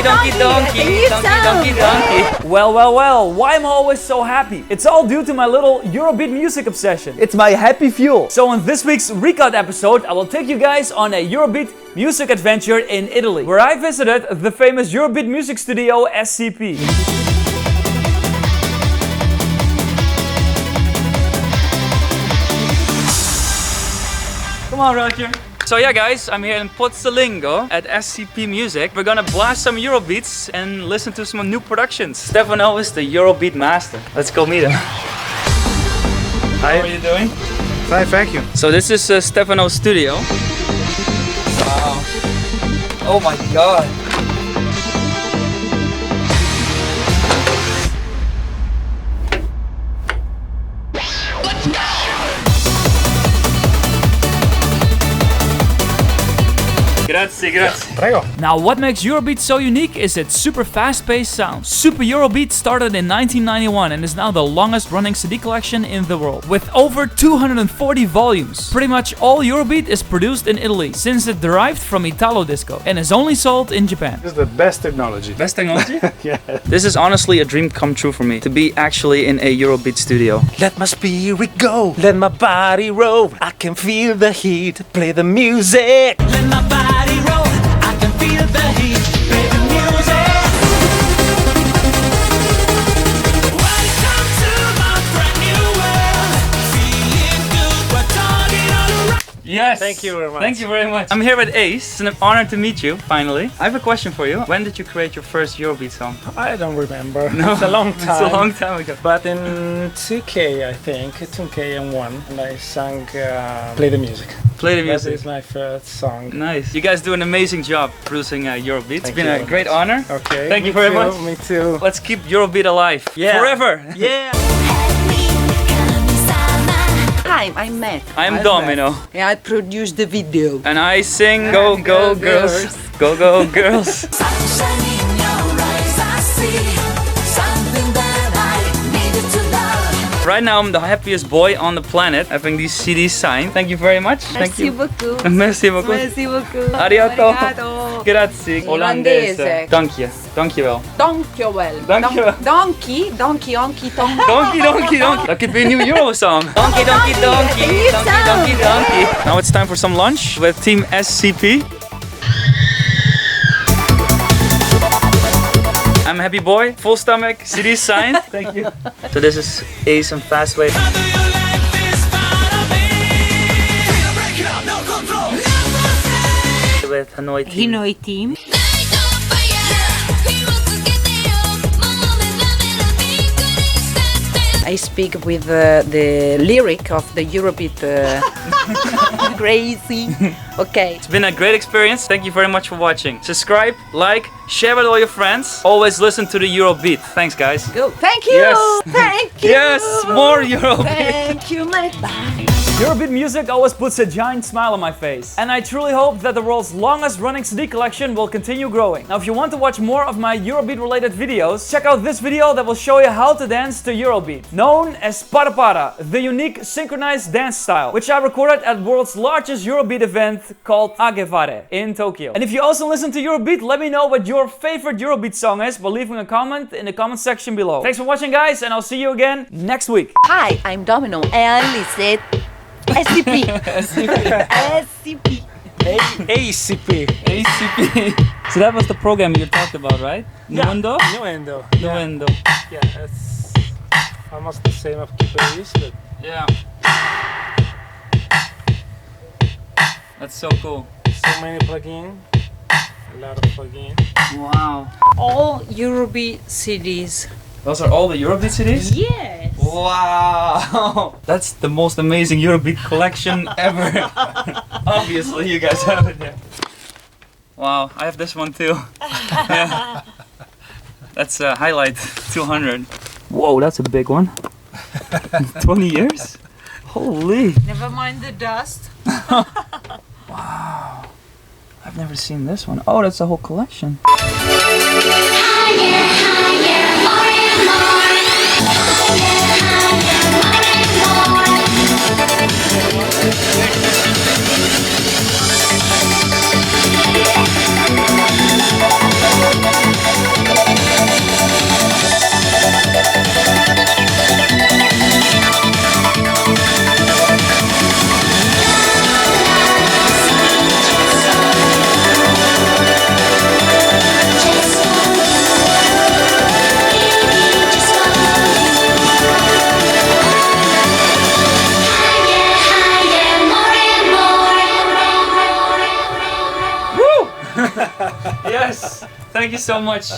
donkey. Well, why am I always so happy? It's all due to my little Eurobeat music obsession. It's my happy fuel. So in this week's Recut episode, I will take you guys on a Eurobeat music adventure in Italy, where I visited the famous Eurobeat music studio SCP. Come on, Roger. So yeah guys, I'm here in Pozzolengo at SCP Music. We're gonna blast some Eurobeats and listen to some new productions. Stefano is the Eurobeat master. Let's go meet him. Hi. How are you doing? Fine, thank you. So this is Stefano's studio. Wow. Oh my god. Grazie. Prego. Now, what makes Eurobeat so unique is its super fast-paced sound. Super Eurobeat started in 1991 and is now the longest-running CD collection in the world, with over 240 volumes. Pretty much all Eurobeat is produced in Italy, since it derived from Italo disco and is only sold in Japan. This is the best technology. Best technology? Yeah. This is honestly a dream come true for me, to be actually in a Eurobeat studio. Let my spirit go, let my body roll. I can feel the heat, play the music. Let my body roll, I can feel the heat, play the music. Welcome to my brand new world. Feeling good, we're talking all around. Yes! Thank you very much. Thank you very much. I'm here with Ace. It's an honor to meet you, finally. I have a question for you. When did you create your first Eurobeat song? I don't remember. No. It's a long time. It's a long time ago. But in 2K, I think, 2K and 1, and I sang Play the Music. Play the music. That is my first song. Nice. You guys do an amazing job producing Eurobeat. It's been a great honor. Okay. Thank you very much. Me too. Let's keep Eurobeat alive. Yeah. Forever. Yeah. Hi, I'm Matt. I'm Domino. Yeah, I produced the video. And I sing Go Go Girls. Go Go Girls. Right now I'm the happiest boy on the planet having these CDs signed. Thank you very much. Thank you. Beaucoup. Merci beaucoup. Merci beaucoup. Arigato. Obrigado. Grazie. Olandese. Dank je. Dankjewel. Dankjewel. Dankjewel. Donkey. Donkey. That could be a new Euro song. Donkey. Now it's time for some lunch with Team SCP. I'm a happy boy, full stomach, CD signed. Thank you. So this is Ace and Fastway. With Hanoi team. Hanoi team. I speak with the lyric of the Eurobeat. Crazy. Okay. It's been a great experience. Thank you very much for watching. Subscribe, like, share with all your friends. Always listen to the Eurobeat. Thanks, guys. Go. Thank you. Yes. Thank you. Yes, more Eurobeat. Thank you, mate. Bye. Eurobeat music always puts a giant smile on my face. And I truly hope that the world's longest running CD collection will continue growing. Now if you want to watch more of my Eurobeat related videos, check out this video that will show you how to dance to Eurobeat. Known as ParaPara, the unique synchronized dance style, which I recorded at the world's largest Eurobeat event called Agevare in Tokyo. And if you also listen to Eurobeat, let me know what your favorite Eurobeat song is by leaving a comment in the comment section below. Thanks for watching guys, and I'll see you again next week. Hi, I'm Domino and listen SCP. SCP. ACP. So that was the program you talked about, right? Yeah. Nuendo? Nuendo. Nuendo. Yeah, it's almost the same of keyboards, but Yeah. That's so cool. so many plugins. A lot of plugins. Wow. All Eurobeat CDs. Those are all the Eurobeat CDs? Yes. Wow! That's the most amazing Eurobeat collection ever. Obviously, you guys have it here. Wow, I have this one too. Yeah. That's a highlight 200. Whoa, that's a big one. 20 years? Holy! Never mind the dust. Wow. I've never seen this one. Oh, that's a whole collection. Higher, higher, more and more. Yes! Thank you so much.